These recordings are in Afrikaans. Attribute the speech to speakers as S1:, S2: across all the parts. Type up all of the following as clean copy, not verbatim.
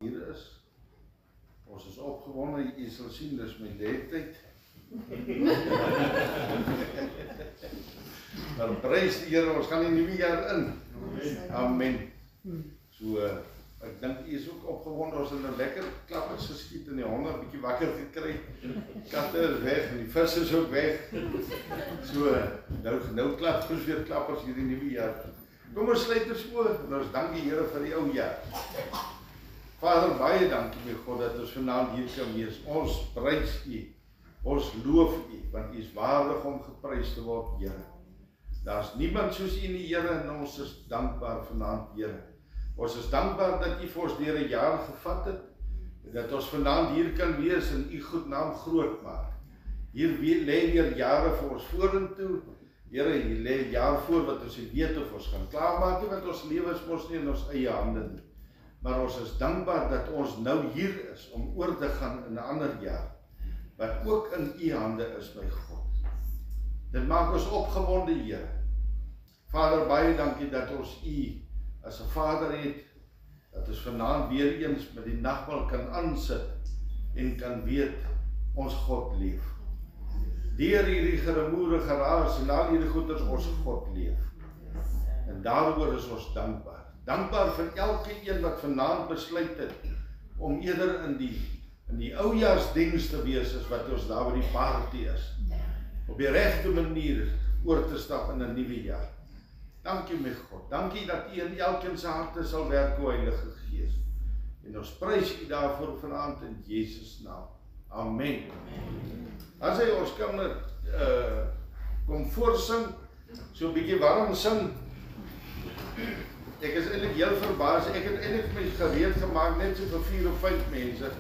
S1: Hier is. Ons is opgewonde, jy sal sien, dis my leeftijd. Maar prys die Here, ons gaan die nuwe jaar in. Amen. So, ek dink jy is ook opgewonde, ons het nou lekker klappers geskiet en die honger bietjie wakker gekry. Katte is weg en die vis is ook weg. So, nou klap ons weer klappers hierdie nuwe jaar. Kom ons sluit ons oë en ons dank die Here vir die ou jaar. Vader, baie dankie my God dat ons vanaand hier kan wees. Ons prys U, ons loof U, want U is waardig om geprys te word, Here. Daar is niemand soos U nie, Here, en ons is dankbaar vanaand, Here. Ons is dankbaar dat U vir ons deur 'n jaar gevat het, en dat ons vanaand hier kan wees en U goed naam groot maak. Hier lê weer jare vir ons vorentoe. Here, hier lê 'n jaar voor wat ons nie weet of ons gaan klaarmaak nie, want ons lewe is mos nie in ons eie hande nie. Maar ons is dankbaar dat ons nou hier is om oor te gaan in 'n ander jaar, wat ook in U hande is, my God. Dit maak ons opgewonde, Here. Vader, baie dankie dat ons U as 'n Vader het, dat ons vanaand weer eens met die nagmaal kan aansit en kan weet, ons God leef. Deur hierdie geremoere geraas en al hierdie goeders, ons God leef. En daaroor is ons dankbaar. Dankbaar vir elke een wat vanaand besluit het om eerder in die oujaarsdiens te wees as wat ons daar by die party is. Op die regte manier oor te stap in 'n nuwe jaar. Dankie my God. Dankie dat U in elkeen se harte sal werk, o Heilige Gees. En ons prys U daarvoor vanaand in Jesus naam. Amen. As hy ons kan kom voorsing, so 'n bietjie warm sing. Ek is eintlik heel verbaas, ek het eintlik my gereed gemaak net so vir 4 of 5 mense.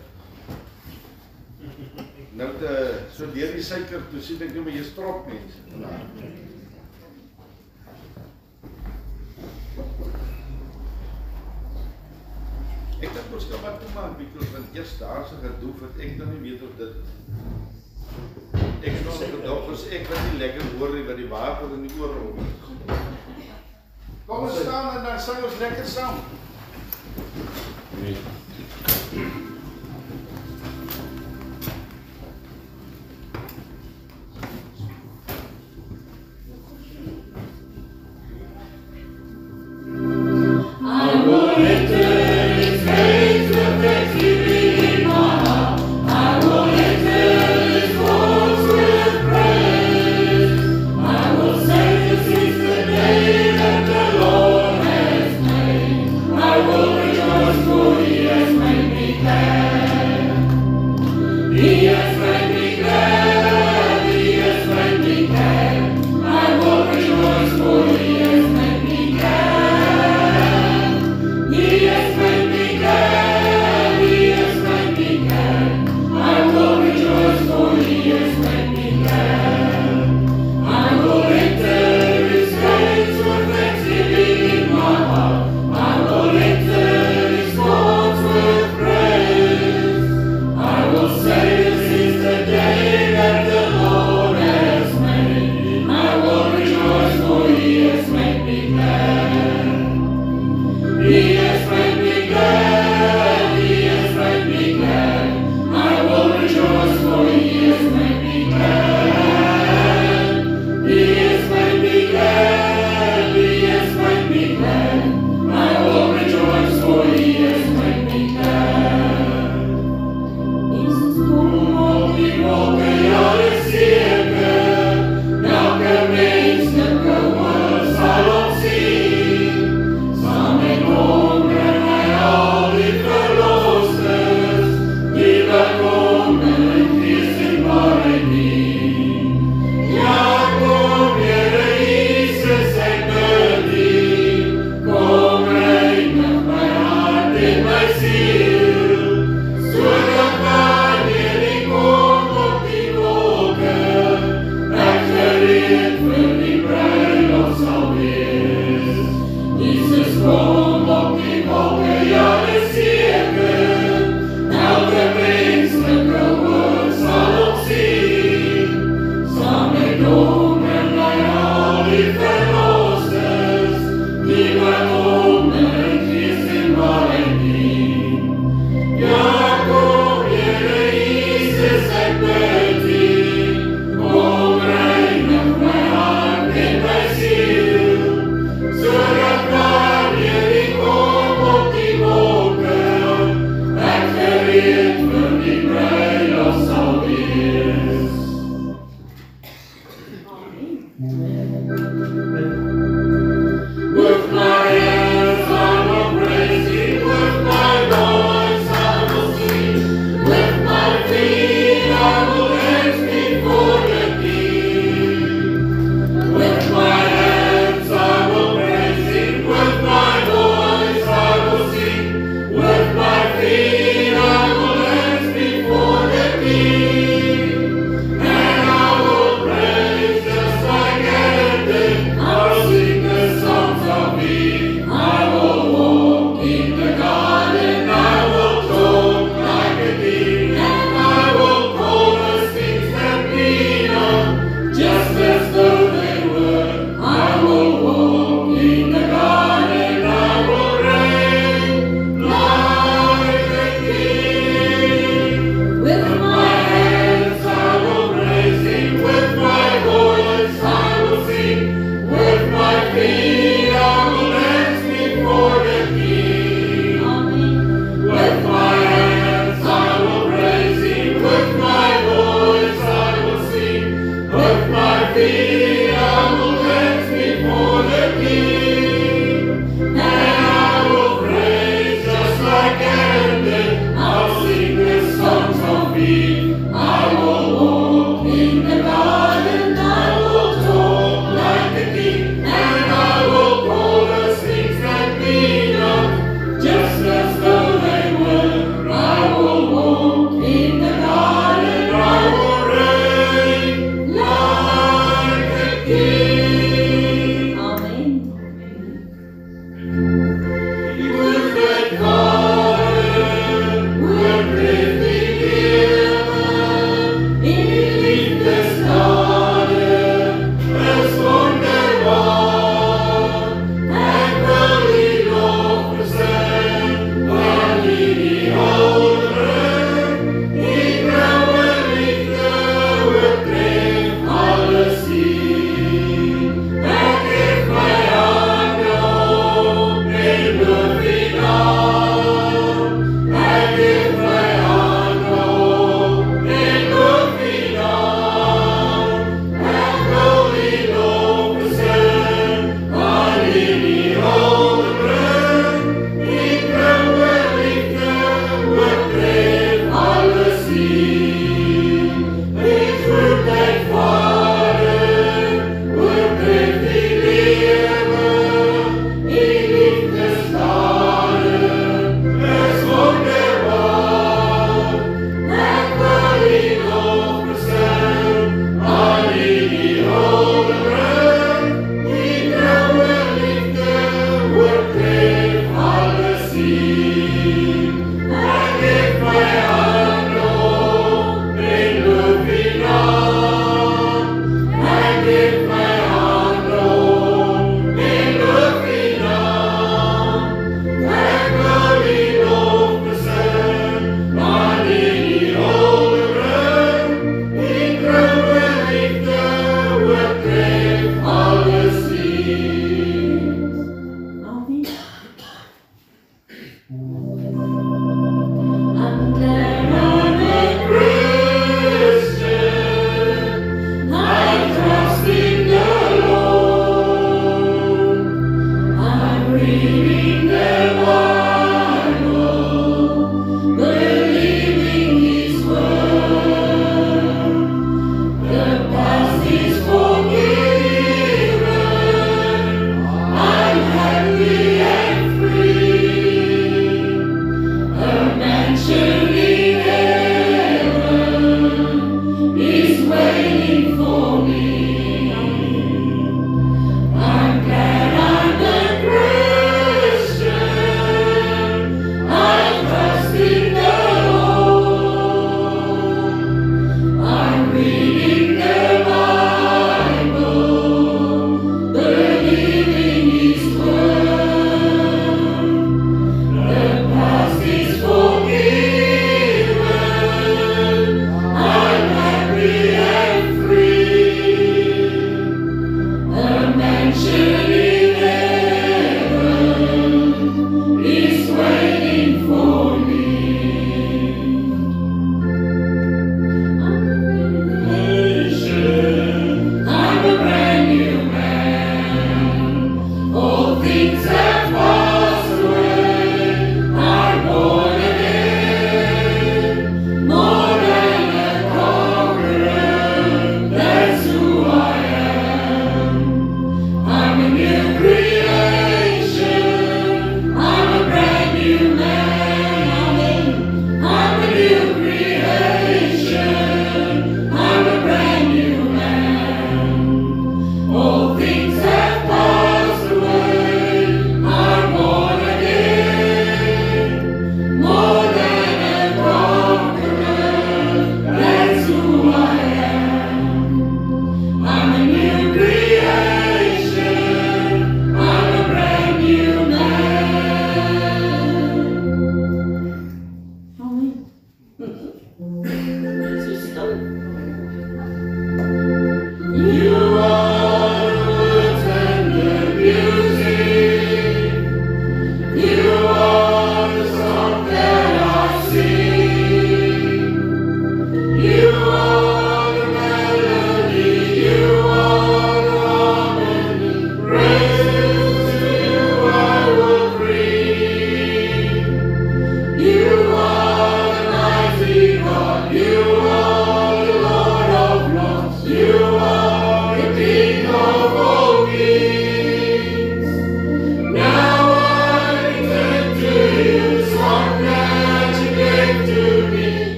S1: Nou so deur die suiker toe sien ek nou maar jy strop mense. Ek dink ons kan maar toe maak, want eers daar se gedoe wat ek dan nie weet of dit ek het nog gedog as ek wat nie lekker hoor nie, wat die water in die oor rol. Kom ons staan en dan sing ons lekker saam. Nee.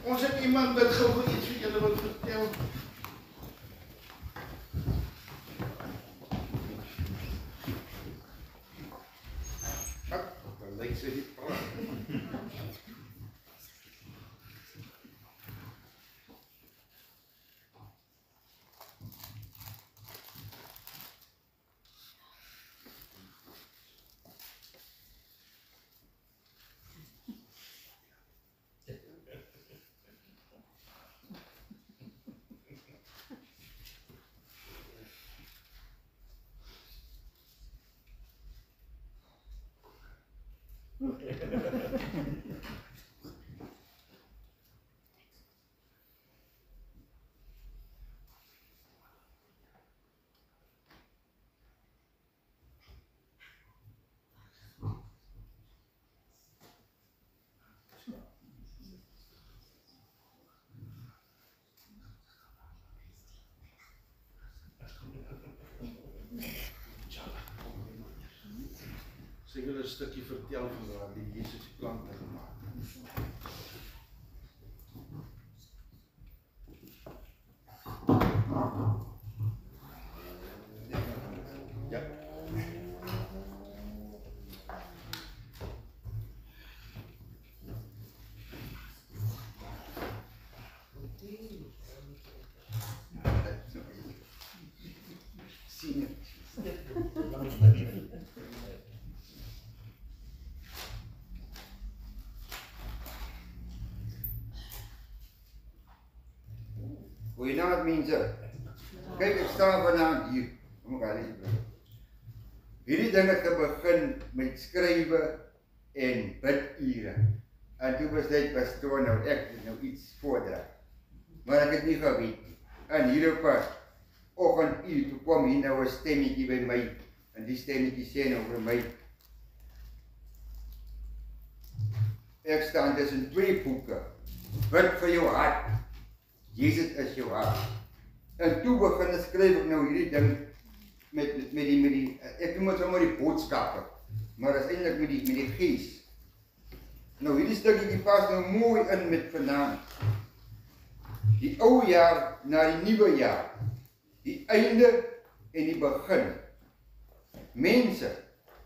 S1: Ons het iemand wat gou iets vir julle wil vertel. Dan lyk sy nie praat. Sy wil 'n stukkie vertel van waar die Jesus die plante gemaak het. Ja. Sien het.
S2: Goeienaand mense. Kyk, ek staan vanaand hier. Kom ek al eens bring. Hierdie ding het begin met skrywe en bidure. En toe besluit pastoor nou ek moet nou iets voordra. Maar ek het nie geweet nie. En hier op 'n oggenduur toe kom hier nou 'n stemmetjie by my. En die stemmetjie sê nou vir my: ek staan tussen twee boeke. Bid vir jou hart. Jesus is jou hart. En toe begin skryf ek nou hierdie ding met die ek noem dit sommer die boodskappe, maar dit is eintlik met die gees. Nou hierdie stukkie pas nou mooi in met vanaand. Die ou jaar na die nuwe jaar. Die einde en die begin. Mense,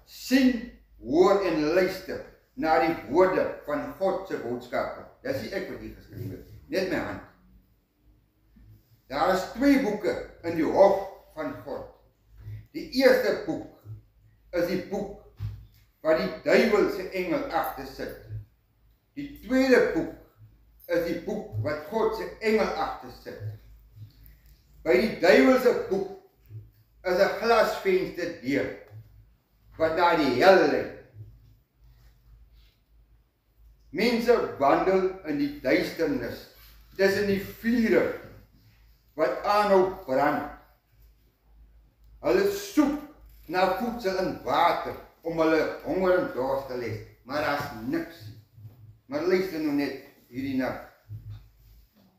S2: sien, hoor en luister na die woorde van God se boodskappe. Dis nie ek wat hier geskryf het, net my hand. Daar is twee boeke in die hof van God. Die eerste boek is die boek waar die duiwel se engel agter sit. Die tweede boek is die boek wat God se engel agter sit. By die duiwel se boek is 'n glasvenster deur wat na die hel lei. Mense wandel in die duisternis tussen die vure wat aanhou brand. Hulle soek na voedsel en water om hulle honger en dors te les, maar daar's niks. Maar luister nou net hierdie nag.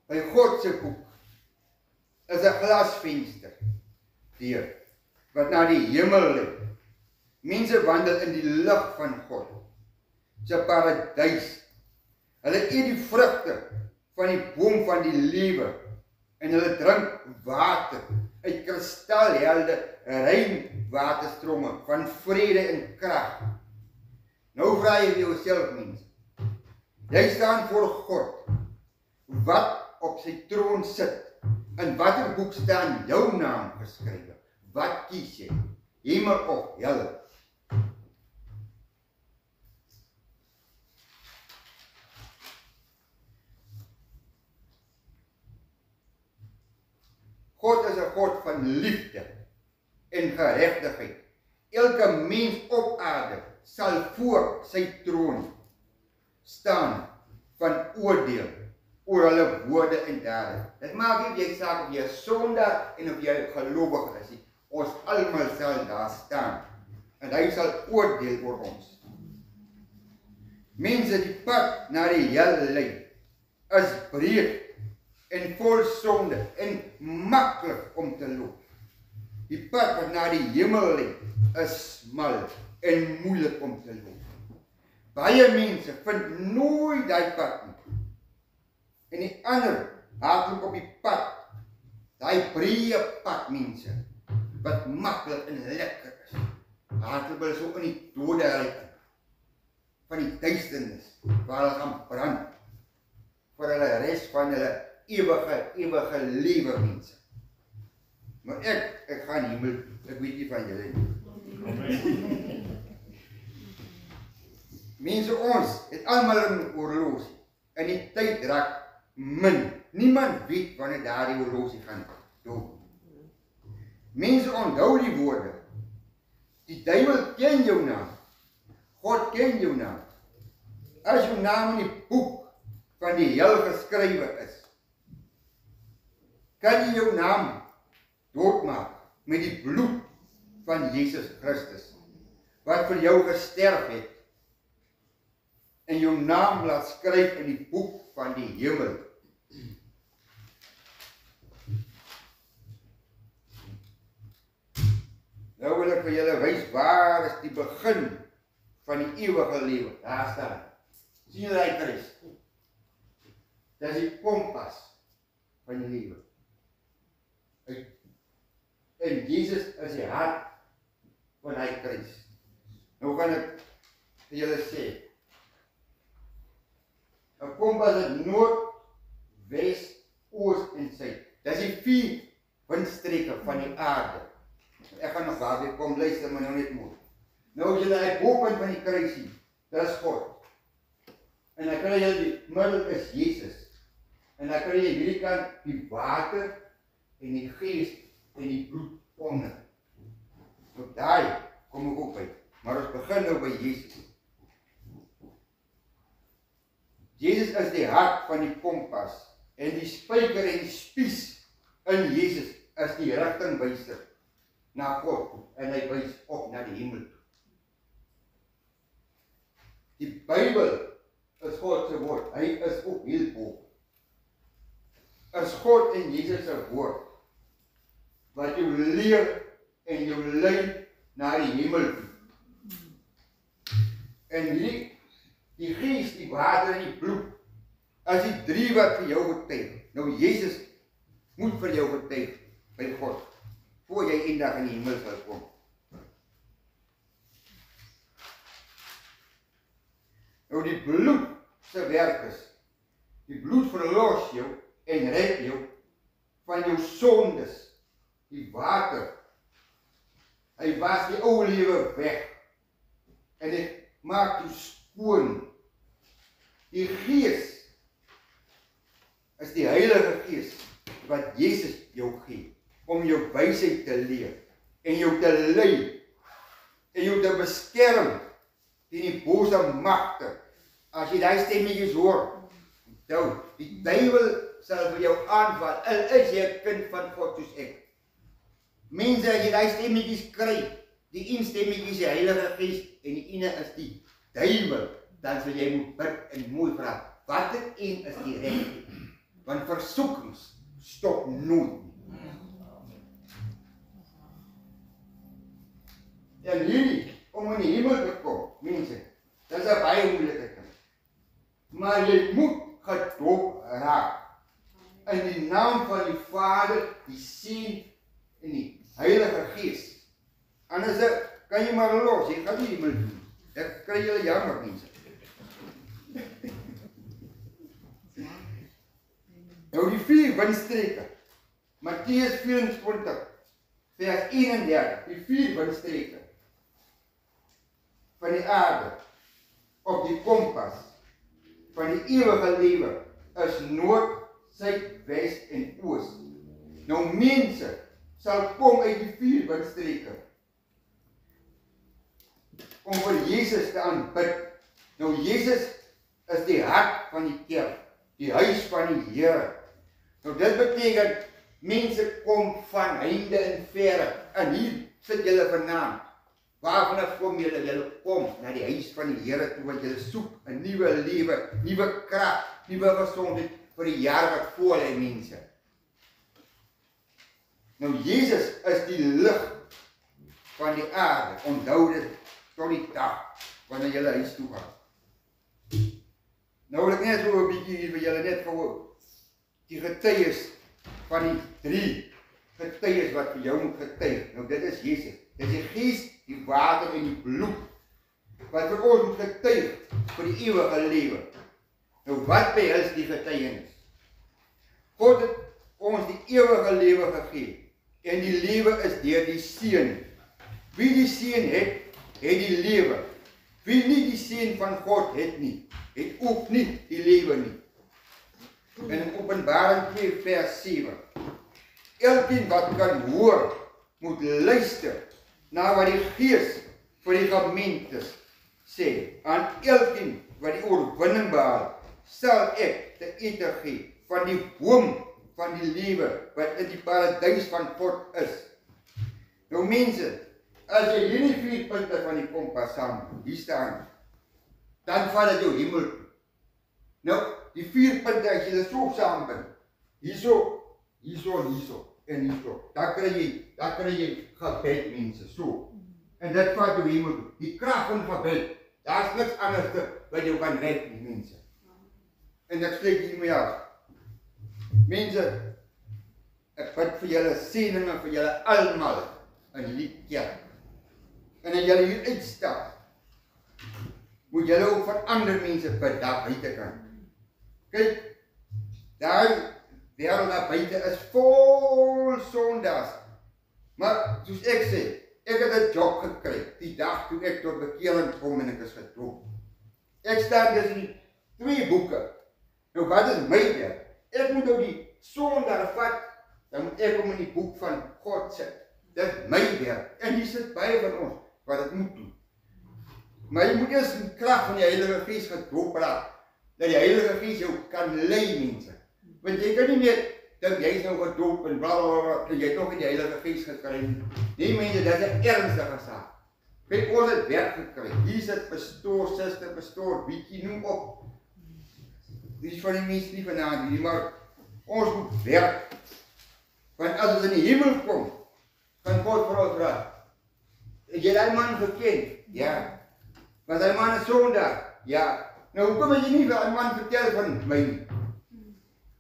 S2: By God se boek is 'n glasvenster deur wat na die hemel lei. Mense wandel in die lig van God se paradys. Hulle eet die vrugte van die boom van die lewe en hulle drink water uit kristalhelde rein waterstrome van vrede en krag. Nou vra jy jouself mense. Jy staan voor God wat op sy troon sit. In watter boek staan jou naam geskrywe? Wat kies jy? Hemel of hel? God is 'n God van liefde en geregtigheid. Elke mens op aarde sal voor sy troon staan van oordeel oor hulle woorde en dade. Dit maak nie jy saak of jy 'n sondaar en of jy gelowig is nie. Ons almal sal daar staan en hy sal oordeel oor ons. Mense die pad na die hel lei is breed en vol sonde en maklik om te loop. Die pad wat na die hemel lei is smal en moeilik om te loop. Baie mense vind nooit daai pad nie. En die ander hardloop op die pad, daai breë pad mense, wat maklik en lekker is. Hardloop hulle so in die dode uit, van die duisternis, waar hulle gaan brand, vir hulle res van hulle ewige lewe mense. Maar ek gaan hemel, ek weet nie van julle nie. Mense, ons het almal 'n horlosie, en die tyd raak min. Niemand weet wanneer daardie horlosie gaan dood. Mense onthou die woorde. Die duiwel ken jou naam. God ken jou naam. As jou naam in die boek van die hel geskrywe is, kan jy jou naam doodmaak met die bloed van Jesus Christus, wat vir jou gesterf het, en jou naam laat skryf in die boek van die hemel. Nou wil ek vir julle wys waar is die begin van die ewige lewe. Daar staan. Sien julle hy kruis? Dit is die kompas van die lewe. En Jesus is die hart van hy kruis. Nou kan ek vir julle sê, 'n kompas het noord, wes, oos en suid. Dit is die 4 windstreke van die aarde. Ek gaan nog daarby kom, luister maar nou net mooi. Nou as julle die bopunt van die kruis sien, dit is God. En dan kry jy die middel is Jesus. En dan kry jy hierdie kant die water en die gees en die bloed onder. Op daai kom ek ook by. Maar ons begin nou by Jesus. Jesus is die hart van die kompas en die spyker en die spies in Jesus is die rigtingwyser na God en hy wys op na die hemel. Die Bybel is God se woord. Hy is ook heel bo. Is God en Jesus se woord wat jou leer en jou lei na die hemel toe. En die gees, die water en die bloed is die 3 wat vir jou getuig. Nou Jesus moet vir jou getuig by God voor jy eendag in die hemel sal kom. Nou die bloed se werk is, die bloed verlos jou en red jou van jou sondes. Die water, hy was die ou lewe weg en dit maak jou skoon. Die gees is die Heilige Gees wat Jesus jou gee om jou wysheid te leer en jou te lei en jou te beskerm teen die bose magte. As jy daai stemmetjies hoor, onthou, die duiwel sal vir jou aanval. Al is jy 'n kind van God soos ek. Mense, as jy daai stemmetjies kry, die een stemmetjie is die Heilige Gees en die ene is die duiwel, dan sal jy moet bid en mooi vra, watter een is die regte? Want versoekings stop nooit. En hierdie, om in die hemel te kom, mense, dit is 'n baie moeilike ding. Maar jy moet gedoop raak. In die naam van die Vader, die Seun en die Heilige Gees. Anders kan jy maar los, jy gaan nie hemel doen. Ek kry julle jammer, mense. Nou die 4 windstreke. Matteus 24, vers 31, die 4 windstreke van die aarde op die kompas van die ewige lewe is noord, suid, wes en oos. Nou mense sal kom uit die 4 windstreke om vir Jesus te aanbid. Nou Jesus is die hart van die kerk, die huis van die Here. Nou dit beteken mense kom van heinde en verre, en hier sit julle vanaand. Waarvan kom julle? Julle kom na die huis van die Here toe, want julle soek 'n nuwe lewe, nuwe krag, nuwe gesondheid vir die jaar wat voor lê, mense. Nou Jesus is die lig van die aarde. Onthou dit tot die dag wanneer julle huis toe gaan. Nou wil ek net so 'n bietjie hier vir julle net gou die getuies van die 3 getuies wat vir jou moet getuig. Nou dit is Jesus. Dit is die Gees, die water en die bloed wat vir ons moet getuig vir die ewige lewe. Nou wat behels die getuienis? God het ons die ewige lewe gegee. En die lewe is deur die Seun. Wie die Seun het die lewe. Wie nie die Seun van God het nie, het ook nie die lewe nie. In Openbaring 2 vers 7. Elkeen wat kan hoor, moet luister na wat die Gees vir die gemeentes sê. Aan elkeen wat die oorwinning behaal, sal ek te ete gee van die boom van die lewe wat in die paradys van God is. Nou mense, as jy hierdie 4 punte van die kompas saam hier staan, dan val dit jou hemel toe. Nou, die 4 punte as jy dit so saambind, hierso, en hierso, dan kry jy gebed, mense, so. En dit vat jou hemel toe. Die krag van gebed, daar is niks anders wat jou kan red, die mense. En ek spreek hiermee af. Mense, ek bid vir julle seëninge vir julle almal in hierdie kerk. En as julle hier uitstap, moet julle ook vir ander mense bid daar buitekant. Kyk, daar wêreld daar buite is vol sondaars. Maar soos ek sê, ek het 'n job gekry die dag toe ek tot bekering kom en ek is gedoop. Ek staan dus in 2 boeke. Nou wat is my werk? Ek moet nou die sondaar vat, dan moet ek hom in die boek van God sit. Dit is my werk. En hier sit baie van ons wat dit moet doen. Maar jy moet eers in krag van die Heilige Gees gedoop raak, dat die Heilige Gees jou kan lei, mense. Want jy kan nie net dink jy is nou gedoop en blablabla, en jy het nog nie die Heilige Gees gekry nie. Nee mense, dit is 'n ernstige saak. Kyk, ons het werk gekry. Hier sit pastoor, suster, pastoor, bietjie noem op. Dis van die mense nie vanaand nie, maar ons moet werk. Want as ons in die hemel kom, kan God vir ons vra, het jy daai man geken? Ja. Was daai man 'n sondaar? Ja. Nou hoekom het jy nie vir daai man vertel van my nie?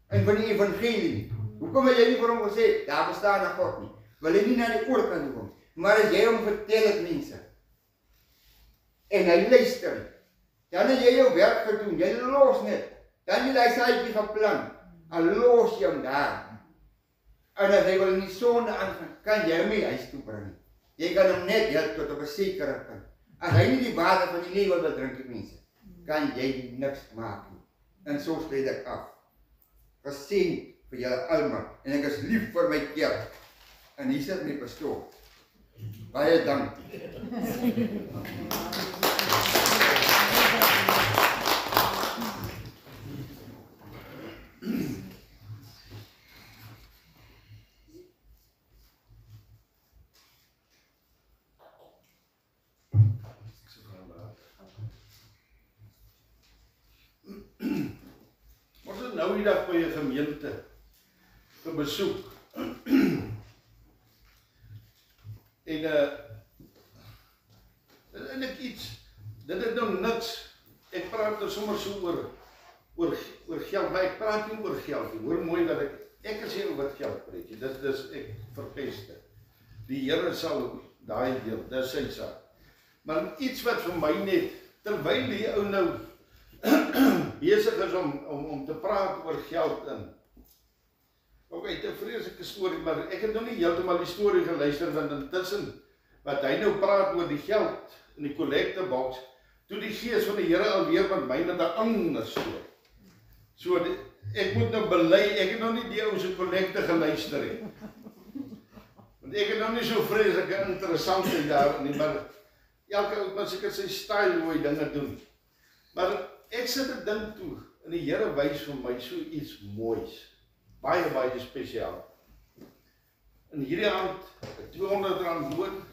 S2: En van die evangelie nie? Hoekom het jy nie vir hom gesê, daar bestaan 'n God nie? Wil hy nie na die oorkant kom? Maar as jy hom vertel het, mense, en hy luister, dan het jy jou werk gedoen, jy los net. Dan jy daai saadjie geplant, en los jy hom daar. En as hy wil in die sonde aangaan, kan jy hom nie huis toe bring. Jy kan hom net help tot op 'n sekere punt. As hy nie die water van die lewe wil drink, mense, kan jy niks maak nie. En so sluit ek af. Geseën vir julle almal, en ek is lief vir my kerk. En hier sit my pastoor. Baie dank.
S1: Nou die dag by 'n gemeente vir besoek. En ek iets, dit is nou niks, ek praat nou sommer so oor geld, maar ek praat nie oor geld nie, hoor mooi dat ek is hier oor geld preek, dis ek verpeste. Die Here sal daai deel, dis sy saak. Maar iets wat vir my net, terwyl die ou nou besig is om te praat oor geld in. Ok, het 'n vreeslike storie, maar ek het nou nie heeltemal die storie geluister, want intussen, wat hy nou praat oor die geld in die collectebox, toe die Gees van die Here alweer met my met 'n ander storie. So, ek moet nou bely, ek het nog nie die ou se kollekte geluister nie. Want ek het nog nie so vreeslike interessante daar nie, maar elke ou het seker sy style hoe hy dinge doen. Maar ek sit 'n ding toe, en die Here wys vir my so iets moois, baie, baie spesiaal. In hierdie aand, R200 loon,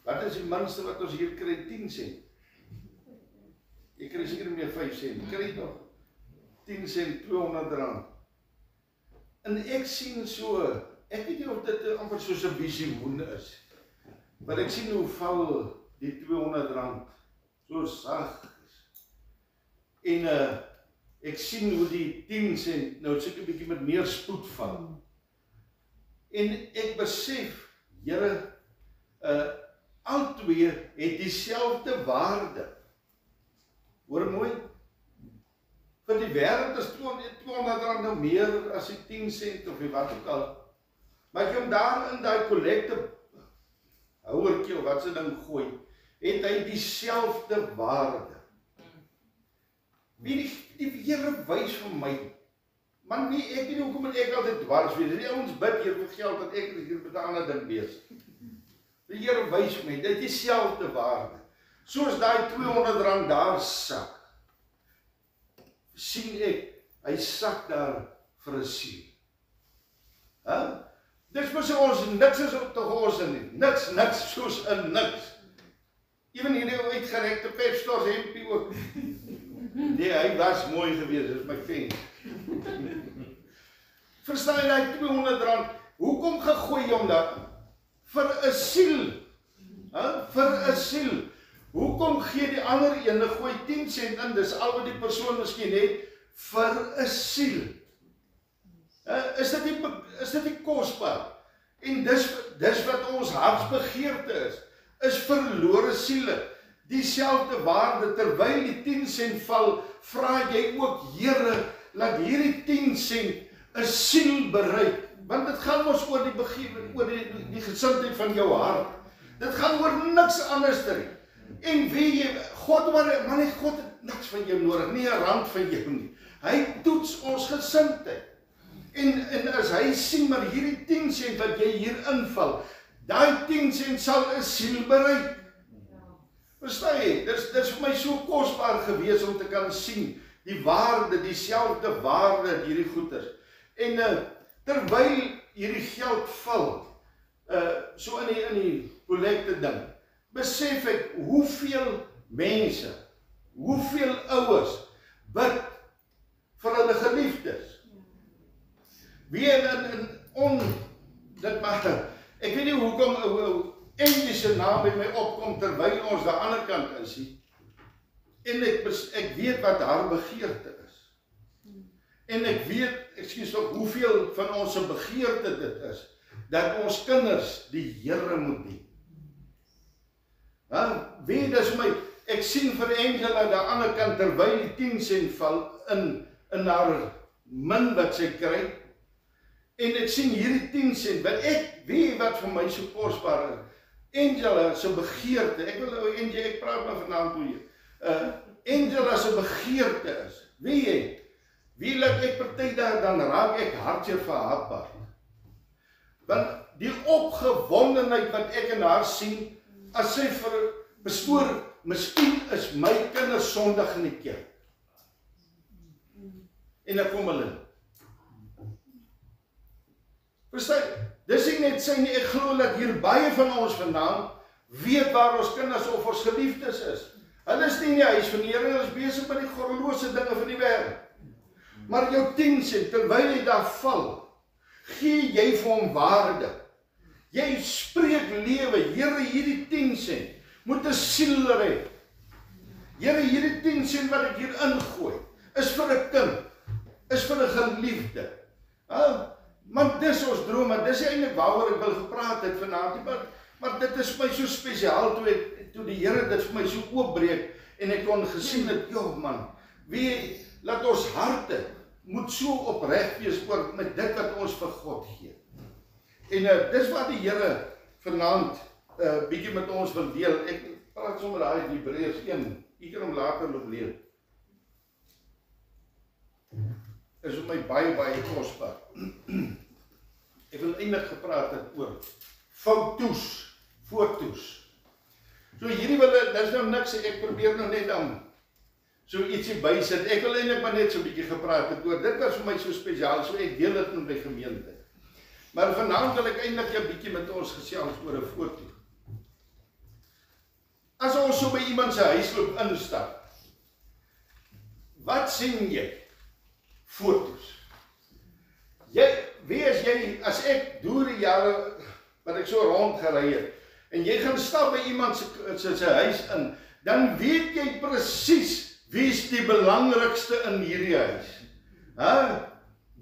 S1: wat is die minste wat ons hier kry? 10 sent. Ek kry seker meer 5 sent, kry nog 10 sent, R200. En ek sien so, ek weet nie of dit amper soos 'n visioen is, maar ek sien hoe val die R200 so sag is. En ek sien hoe die 10 sent nou seker 'n bietjie met meer spoed val. En ek besef, Here, albei het dieselfde waarde. Hoor mooi, vir die wêreld is R200 nou meer as die 10 sent of die wat ook al. Maar ek hom daar in daai kollekte houertjie of wat se ding gooi, het hy dieselfde waarde. Wie die Here wys vir my, man, nie, ek weet nie hoekom ek altyd dwars wees, die ouens bid hier vir geld, dat ek hier met 'n ander ding besig. Die Here wys my, dit is dieselfde waarde. Soos daai R200 daar sak, sien ek, hy sak daar vir 'n siel. Dis mos ons niks is op te gos nie, niks soos 'n niks. Ewen hierdie uitgerekte pepstors hempie ook. Nee, hy was mooi geweest, dis my vriend. Verstaan jy daai R200, hoekom gegooi jy hom daar? Vir 'n siel. Vir 'n siel. Hoekom gee die ander ene gooi 10 sent in, dis al wat die persoon miskien het, vir 'n siel. Is dit nie kosbaar? En dis wat ons hartsbegeerte is verlore siele. Dieselfde waarde, terwyl die 10 sent val, vra jy ook, Here, laat hierdie 10 sent 'n siel bereik. Want dit gaan ons oor die gesindheid van jou hart. Dit gaan oor niks anders nie. En weet jy, God het niks van jou nodig, nie 'n rand van jou nie. Hy toets ons gesindheid. En as hy sien, maar hierdie 10 sent wat jy hier inval, daai 10 sent sal 'n siel bereik. Verstaan jy? Dis vir my so kosbaar gewees om te kan sien, die waarde, dieselfde waarde hierdie goeders. En terwyl hierdie geld val, so in die kollekte ding, besef ek hoeveel mense, hoeveel ouers bid vir hulle geliefdes. Wie dit maar, ek weet nie hoekom Angie se naam by my opkom terwyl ons daar aan die ander kant is. En ek weet wat haar begeerte is. En ek weet, hoeveel van ons se begeerte dit is, dat ons kinders die Here moet dien. Weet dis my, ek sien vir Angela aan die ander kant terwyl die 10 sent val in haar min wat sy kry. En ek sien hierdie 10 sent, wat ek weet wat vir my so kosbaar is. Angela se begeerte, ek praat maar vanaand toe hier. Angela se begeerte is, weet jy, wie laat ek party daar, dan raak ek hartseer vir haar part. Want die opgewondenheid wat ek in haar sien, as sy bestoor, miskien is my kinders sondig in die kerk. En ek kom hulle. Verstaan, dis ek net sê nie, ek glo dat hier baie van ons vandaan weet waar ons kinders of ons geliefdes is. Hulle is nie in die huis van die Here, hulle is besig met die goddelose dinge van die wêreld. Maar jou 10 sent, terwyl jy daar val, gee jy vir hom waarde. Jy spreek lewe, Here, hierdie 10 sent moet 'n siel red. Here, hierdie 10 sent wat ek hier ingooi, is vir 'n kind, is vir 'n geliefde. Want dis ons drome, dis eintlik waaroor ek wil gepraat het vanaand, maar dit is vir my so spesiaal toe die Here dit vir my so oopbreek en ek kon gesien het, man, laat ons harte moet so opreg wees oor met dit wat ons vir God gee. En dis wat die Here vanaand bietjie met ons wil deel. Ek praat sommer daai Hebreërs 1, ek kan hom later loop lees. is vir my baie kosbaar. Ek wil eintlik gepraat het oor foto's. So hierdie dis nou niks, ek probeer nou net dan so ietsie bysit. Ek wil eintlik maar net so 'n bietjie gepraat het oor. Dit was vir my so spesiaal, so ek deel dit met my gemeente. Maar vanaand wil ek eintlik 'n bietjie met ons gesels oor 'n foto. As ons so by iemand se huisloop instap, wat sien jy? Foto's. Wie is jy, as ek deur die jare wat ek so rondgery het, en jy gaan stap by iemand se huis in, dan weet jy presies wie is die belangrikste in hierdie huis.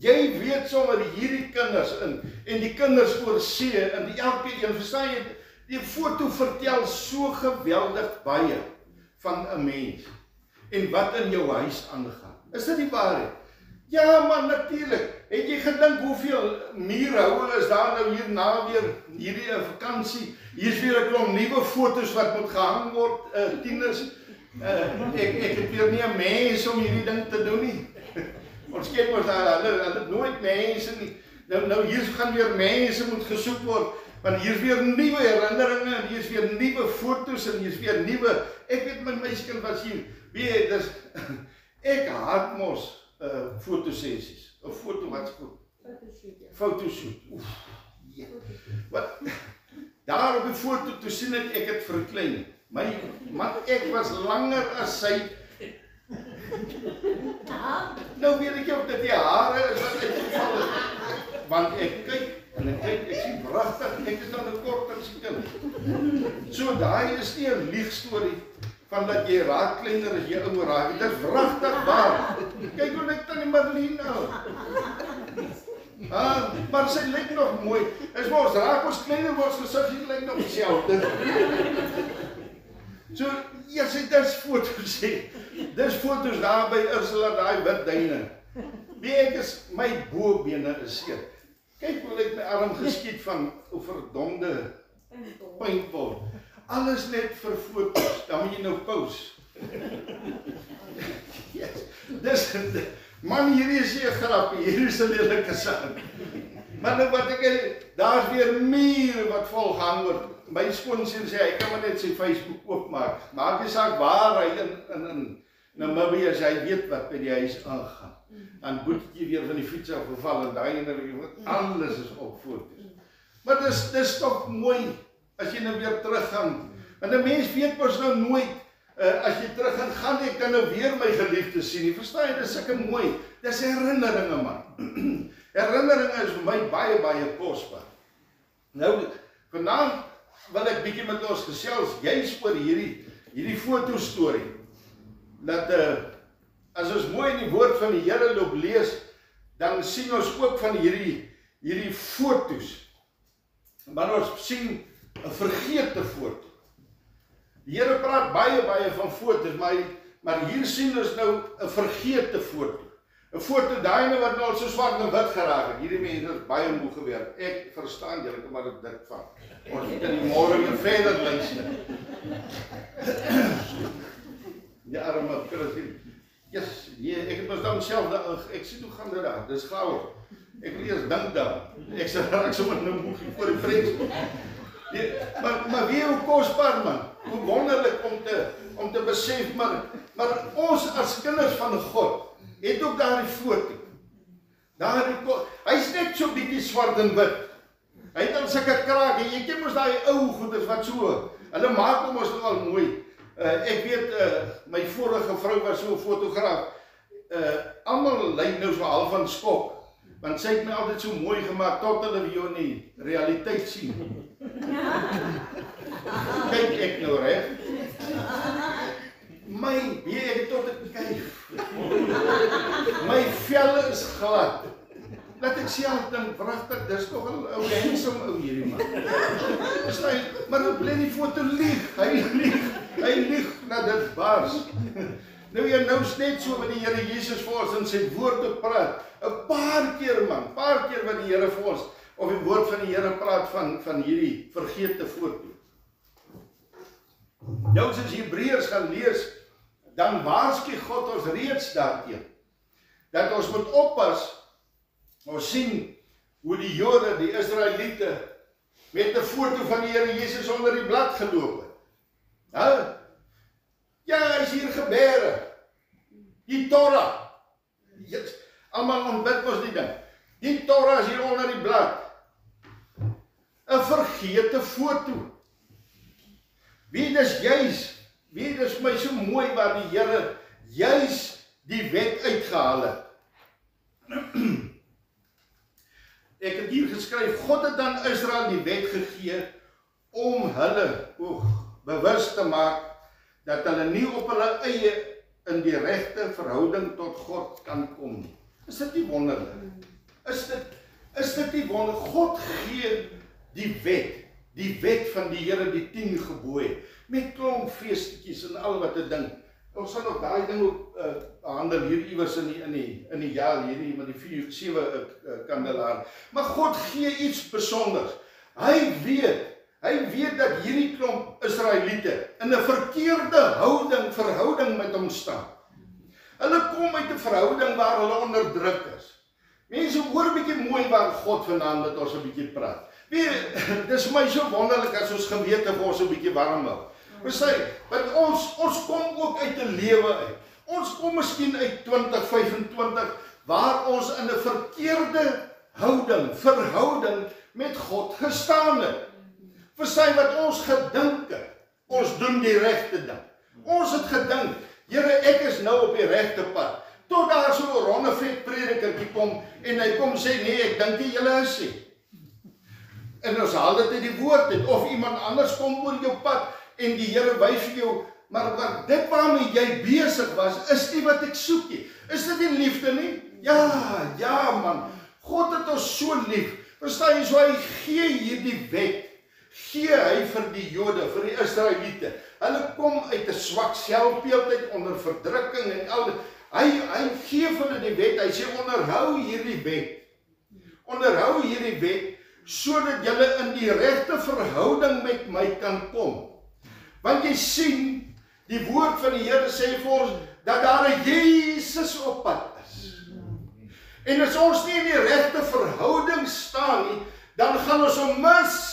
S1: Jy weet sommer hierdie kinders en die kinders oor see, en elke een, verstaan jy, die foto vertel so geweldig baie van 'n mens, en wat in jou huis aangaan. Is dit die waarheid? Ja, maar natuurlik. Het jy gedink hoeveel muurhoue is daar nou hierna weer, hierdie vakansie? Hier is weer 'n klomp nuwe foto's wat moet gehang word, tieners. Ek het weer nie 'n mens om hierdie ding te doen nie. Ons kyk mos daar, hulle nooit mense nie. Nou hier gaan weer mense moet gesoek word, want hier is weer nuwe herinneringe, en hier is weer nuwe foto's, en hier is weer nuwe. Ek weet my meisiekind was hier, dis, ek haat mos fotosessies. 'n foto wat goed. Fotoshoot. Oef. Ja. Wat? Daar op die foto te sien ek het verklein. Maar ek was langer as sy. Nou weet ek of dit die hare is wat uitgeval het. Want ek kyk en ek sien pragtig, ek is dan 'n kort as 'n kind. So daai is nie 'n liegstorie van dat jy raak kleiner as jy ouer raak. Dit is wragtig waar. Kyk hoe lyk tannie Marlene nou. Maar sy lyk nog mooi. Is maar ons raak ons kleiner, ons gesiggie lyk nog dieselfde. So, ja, sy dis foto's sê. Dis foto's daar by Ursula, daai wit duine. Wie ek is, my bobene is seer. Kyk hoe lyk my arm geskiet van verdomde paintball. Alles net vir foto's, dan moet jy nou pause. Yes. Man, hierdie is nie 'n grapie, hierdie is 'n lelike saak. Maar nou wat daar's weer mure wat vol gehang word. My skoonseun sê, hy kan maar net sy Facebook oopmaak. Maak nie saak waar hy in Namibië is, hy weet wat by die huis aangaan. Dan boetjie weer van die fiets af geval, en daai en alles is op foto's. Maar dis toch mooi, as jy nou weer teruggaan. Want 'n mens weet mos nou nooit, as jy terug gaan ek dan nou weer my geliefde sien nie. Verstaan jy, dis sulke mooi. Dis herinneringe, man. Herinneringe is vir my baie kosbaar. Nou, vanaand wil ek bietjie met ons gesels, juis oor hierdie fotostorie. Dat as ons mooi in die woord van die Here loop lees, dan sien ons ook van hierdie foto's. Maar ons sien 'n vergete foto. Die Here praat baie van foto's, maar hier sien ons nou 'n vergete foto. 'n Foto daai wat nou al so swart en wit geraak het. Hierdie mense het baie moeg gewerk. Ek verstaan julle, kom maar dit van. Ons moet in die môre weer verder luister. Die arme Christen. Yes, ek het mos dan self ek sien hoe gaan dit daar. Dis gou. Ek wil eers dink daar. Ek sê raak sommer nou moeg voor die vriend. Maar wie hoe kosbaar, man. Hoe wonderlik om te besef, maar ons as kinders van God het ook daardie foto. Hy's net so bietjie swart en wit. Hy het al sulke krake. Jy ken mos daai ou goeders wat so. Hulle maak hom mos nou al mooi. Ek weet my vorige vrou was so 'n fotograaf. Almal lyk nou so half van skok. Want sy het my altyd so mooi gemaak tot hulle jou nie realiteit sien. Kyk ek nou reg. Ek het tot 'n kyf. My vel is glad. Laat ek self dink, wragtig, dis tog 'n ou handsome ou hierdie man. Maar hoe bly die foto lieg? Hy lieg na dit bars. Nou is net so wat die Here Jesus vir ons in sy woord praat. 'n Paar keer wat die Here vir ons, of die woord van die Here praat van hierdie vergete foto. Nou as Hebreërs gaan lees, dan waarsku God ons reeds daarteen, dat ons moet oppas. Ons sien hoe die Jode, die Israeliete, met 'n foto van die Here Jesus onder die blad geloop het. Ja, hy is hier gebere. Die Torah. Almal ontbid mos die ding. Die Torah is hier onder die blad. 'n vergete foto. Wie dis my so mooi waar die Here juis die wet uitgehaal het. Ek het hier geskryf, God het aan Israel die wet gegee om hulle bewus te maak dat hulle nie op hulle eie in die regte verhouding tot God kan kom nie. Is dit nie wonderlik? Is dit nie wonderlik? God gee die wet van die Here, die 10 gebooie, met klomp feestetjies en al wat 'n ding. Ons sal ook daai ding ook handel hier iewers in die jaar hierdie met die 7 kandelaar. Maar God gee iets besonders. Hy weet dat hierdie klomp Israeliete in 'n verkeerde verhouding met hom staan. Hulle kom uit 'n verhouding waar hulle onderdruk is. Mense hoor 'n bietjie mooi waar God vanaand met ons 'n bietjie praat. Dis my so wonderlik as ons gewete vir ons 'n bietjie warm hou. Verstaan, want ons kom ook uit 'n lewe uit. Ons kom miskien uit 2025 waar ons in 'n verkeerde verhouding met God gestaan het. Verstaan wat ons gedink het. Ons doen die regte ding. Ons het gedink, Here, ek is nou op die regte pad. Tot daar so 'n ronde vet predikertjie kom en hy kom sê nee, ek dink nie julle is nie. En ons haal dit uit die woord uit, of iemand anders kom oor jou pad en die Here wys vir jou, maar dit waarmee jy besig was, is nie wat ek soek nie. Is dit nie liefde nie? Ja man, God het ons so lief. Verstaan jy, so hy gee hierdie wet, gee hy vir die Jode, vir die Israeliete. Hulle kom uit 'n swak selfbeeld uit, onder verdrukking en al dit. Hy gee vir hulle die wet, hy sê onderhou hierdie wet, sodat julle in die regte verhouding met my kan kom. Want jy sien, die woord van die Here sê vir ons, dat daar 'n Jesus op pad is. En as ons nie in die regte verhouding staan nie, dan gaan ons hom mis.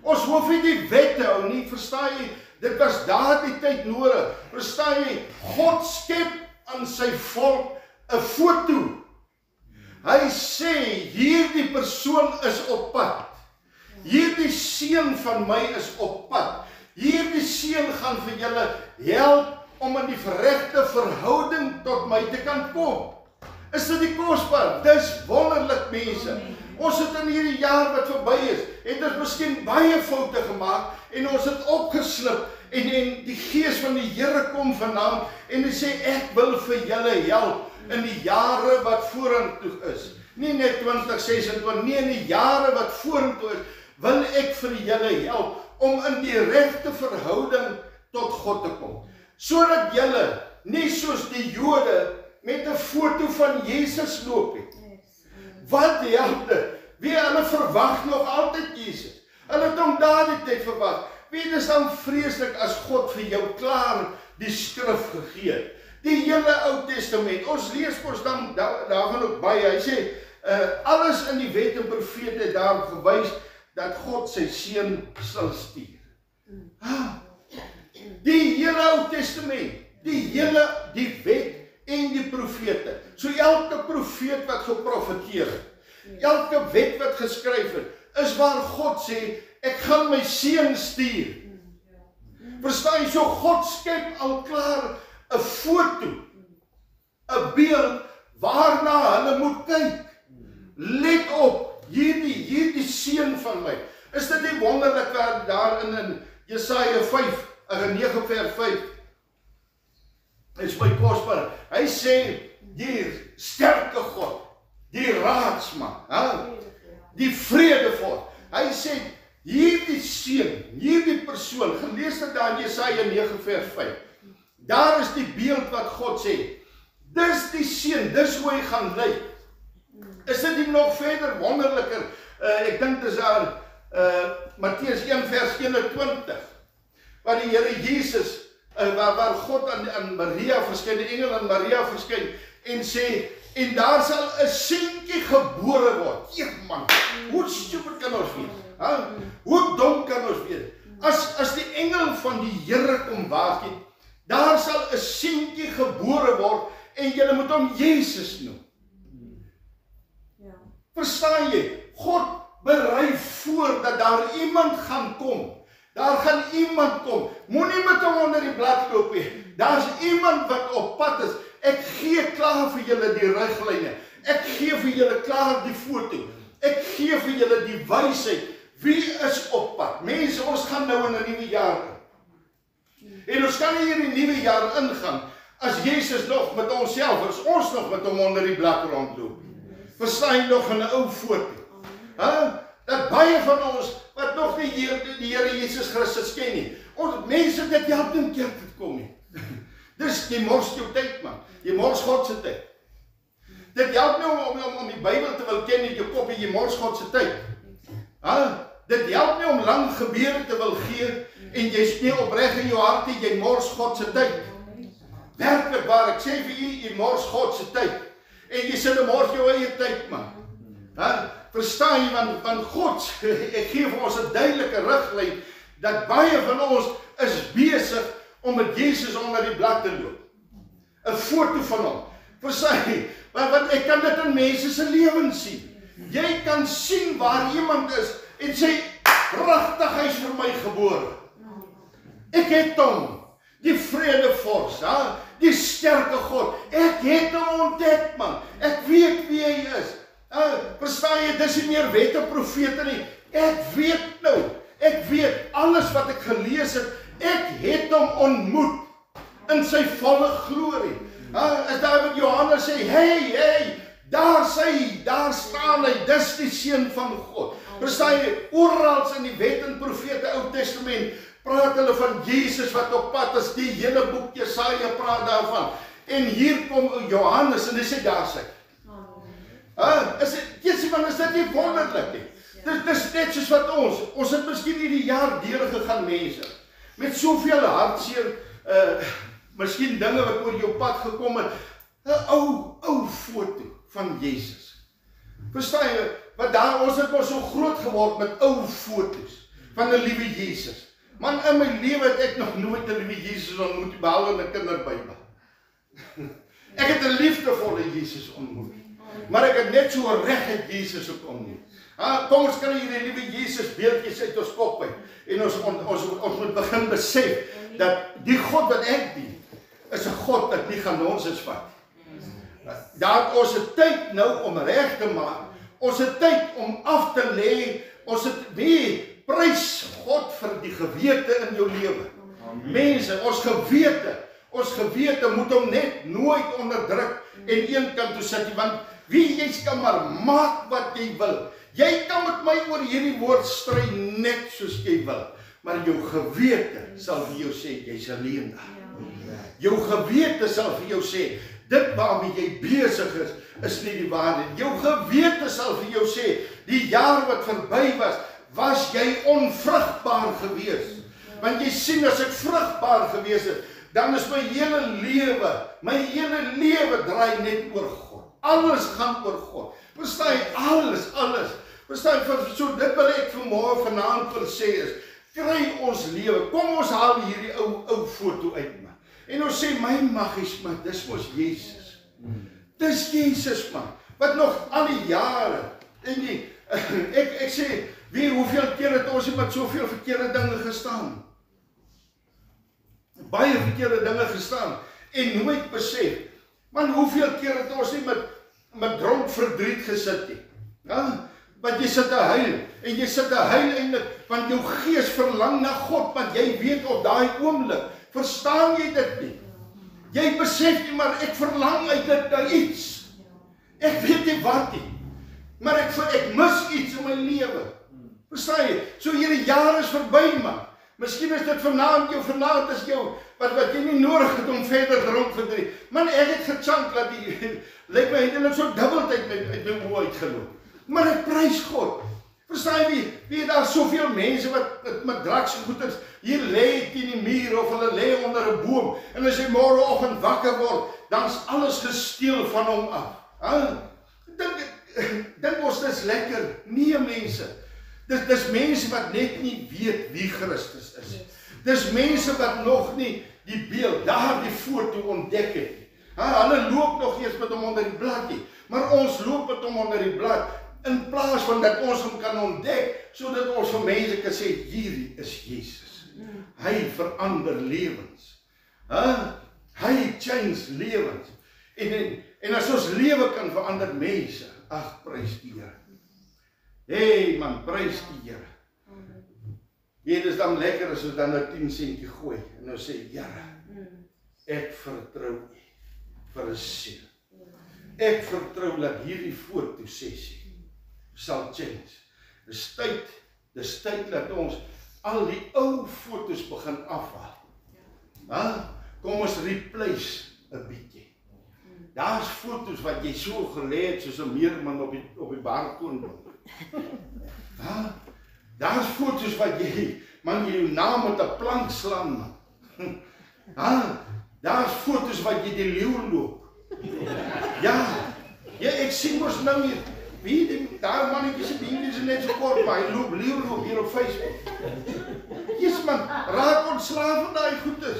S1: Ons hoef nie die wet te hou nie, verstaan jy? Dit was daardie tyd nodig. Verstaan jy? God skep aan sy volk 'n foto. Hy sê, hierdie persoon is op pad. Hierdie seun van my is op pad. Hierdie seun gaan vir julle help om in die regte verhouding tot my te kan kom. Is dit nie kosbaar? Dis wonderlik, mense. Ons het in hierdie jaar wat verby is, het ons miskien baie foute gemaak en ons het opgeslip en die Gees van die Here kom vanaand en hy sê ek wil vir julle help in die jare wat vorentoe is. Nie net 2026, nie in die jare wat vorentoe is, wil ek vir julle help om in die regte verhouding tot God te kom. Sodat julle nie soos die Jode met 'n foto van Jesus loop nie. Wat help dit? Hulle verwag nog altyd Jesus. Hulle het hom daardie tyd verwag. Dit is dan vreeslik as God vir jou klaar die skrif gegee het. Die hele Ou Testament. Ons lees mos dan daarvan ook baie. Hy sê alles in die wet en profete het daarop gewys dat God sy seun sal stuur. Die hele Ou Testament, die wet en die profete. So elke profeet wat geprofeteer het, elke wet wat geskryf het, is waar God sê, ek gaan my seun stuur. Verstaan jy, so God skep al klaar 'n foto, 'n beeld waarna hulle moet kyk. Let op, hierdie seun van my. Is dit nie wonderlik waar daar in Jesaja 9 vers 5, is my kosbaar. Hy sê, die sterke God, die raadsman, die vredevol. Hy sê, hierdie seun, hierdie persoon, gelees dit daar in Jesaja 9 vers 5. Daar is die beeld wat God sê, dis die seun, dis hoe hy gaan lyk. Is dit nie nog verder wonderliker? Ek dink dis aan Matteus 1 vers 21, waar die Here Jesus, waar God aan Maria verskyn, die engel aan Maria verskyn, en sê, en daar sal 'n seentjie gebore word. Eeg man, hoe stupid kan ons wees? Hoe dom kan ons wees? As die engel van die Here kom waarsku, daar sal 'n seentjie gebore word en julle moet hom Jesus noem. Verstaan jy? God berei voor dat daar iemand gaan kom. Daar gaan iemand kom. Moenie met hom onder die blad loop nie. Daar's iemand wat op pad is. Ek gee klaar vir julle die riglyne. Ek gee vir julle klaar die foto. Ek gee vir julle die wysheid. Wie is op pad? Mense, ons gaan nou in 'n nuwe jaar in. En ons kan nie hier in die nuwe jaar ingaan as Jesus nog met onsself is, ons nog met hom onder die blad rondloop. Verstaan jy nog in 'n ou foto? Dat baie van ons wat nog nie die Here Jesus Christus ken nie. Ons mense dit help nie kerk te kom nie. Dis jy mors jou tyd man. Jy mors God se tyd. Dit help nie om die Bybel te wil ken in jou kop en jy mors God se tyd. Dit help nie om lang gebeure te wil gee en jy speel opreg in jou hart en jy mors God se tyd. Werklik waar, ek sê vir jy mors God se tyd. En jy sit mors jou eie tyd man. Verstaan jy, want God, ek gee vir ons 'n duidelike riglyn, dat baie van ons is besig om met Jesus onder die blad te loop. 'n Foto van hom. Verstaan jy, want ek kan dit in mense se lewens sien. Jy kan sien waar iemand is en sê, pragtig, hy is vir my gebore. Ek het hom, die vredevors, die sterke God. Ek het hom ontdek man. Ek weet wie hy is. Verstaan jy, dis nie meer wette profete nie. Ek weet nou, ek weet alles wat ek gelees het, ek het hom ontmoet in sy volle glorie. As daar met Johannes sê, hey, daar staan hy, dis die seun van God. Verstaan jy, oral in die wet en profete Ou Testament, praat hulle van Jesus wat op pad is, die hele boek Jesaja praat daarvan. En hier kom Johannes en hy sê, daar sê. Is dit nie wonderlik nie? Dit is net soos wat ons het miskien hierdie jaar deurgegaan mense, met soveel hartseer, miskien dinge wat oor jou pad gekom het, 'n ou foto van Jesus. Verstaan jy, want daar ons het mos so groot geword met ou foto's van 'n liewe Jesus. Man, in my lewe het ek nog nooit 'n liewe Jesus ontmoet, behalwe in 'n kinderbybel. Ek het 'n liefdevolle Jesus ontmoet. Maar ek het net so reg Jesus ook ontmoet. Kom ons kry hierdie liewe Jesus beeldjies uit ons kop uit. En ons moet begin besef dat die God wat ek dien, is 'n God wat nie gaan nonsens vat. Daar ons het tyd nou om reg te maak. Ons het tyd om af te lê. Ons het prys God vir die gewete in jou lewe. Mense, ons gewete moet hom net nooit onderdruk en een kant toe sit, want jy kan maar maak wat jy wil. Jy kan met my oor hierdie woord stry net soos jy wil, maar jou gewete sal vir jou sê, jy's 'n leienaar. Jou gewete sal vir jou sê, dit waarmee jy besig is nie die waarheid. Jou gewete sal vir jou sê, die jaar wat verby was jy onvrugbaar gewees. Want jy sien, as ek vrugbaar gewees het, dan is my hele lewe draai net oor God. Alles gaan oor God. Verstaan jy, alles. Verstaan jy, so dit wil ek vanaand wil sê is, kry ons lewe, kom ons haal hierdie ou foto uit man. En ons sê, my magies man, dis mos Jesus. Dis Jesus man, wat nog al die jare, en ek sê, hoeveel keer het ons met soveel verkeerde dinge gestaan? Baie verkeerde dinge gestaan, en nooit besef, man, hoeveel keer het ons nie met dronk verdriet gesit nie? Want jy sit te huil, en jy sit te huil eintlik, want jou gees verlang na God, want jy weet op daai oomblik, verstaan jy dit nie? Jy besef nie, maar ek verlang uit dit na iets. Ek weet nie wat nie, maar ek mis iets in my lewe. Verstaan jy? So hierdie jaar is verby man. Miskien is dit vanaand is jou, wat jy nie nodig het om verder dronk verdriet. Man, ek het gechunk dat lyk my het so dubbeltyd uit my oë uitgeloop. Maar ek prys God. Verstaan jy, wie daar soveel mense wat met drugs en goeders hier lê teen die muur of hulle lê onder 'n boom en as hy môreoggend wakker word, dan is alles gesteel van hom af. Dink ons dis lekker? Nee mense. Dis mense wat net nie weet wie Christus is. Dis mense wat nog nie die beeld, daar die foto ontdek het. Hulle loop nog eers met hom onder die blad nie, maar ons loop met hom onder die blad, in plaas van dat ons hom kan ontdek, sodat ons vir mense kan sê, hierdie is Jesus. Hy verander lewens. Hy change lewens. En as ons lewe kan verander mense, ag, prys die Here. Hey man, prys die Here. Dit is dan lekker as ons dan 'n 10 sentjie gooi en ons sê, Here, ek vertrou U vir 'n siel. Ek vertrou dat hierdie fotosessie sal change. Dis tyd dat ons al die ou fotos begin afhaal. Kom ons replace 'n bietjie. Daar's fotos wat jy so gelê het soos 'n meerman op die balkon. Daar's fotos wat jy jou naam met 'n plank slaan. Daar's fotos wat jy die leeu loop. Ja, ek sien mos nou hier, wie daar mannetjie se dinge is net so kort, maar hy loop hier op Facebook. Jesus man, raak ontslaaf van daai goedes.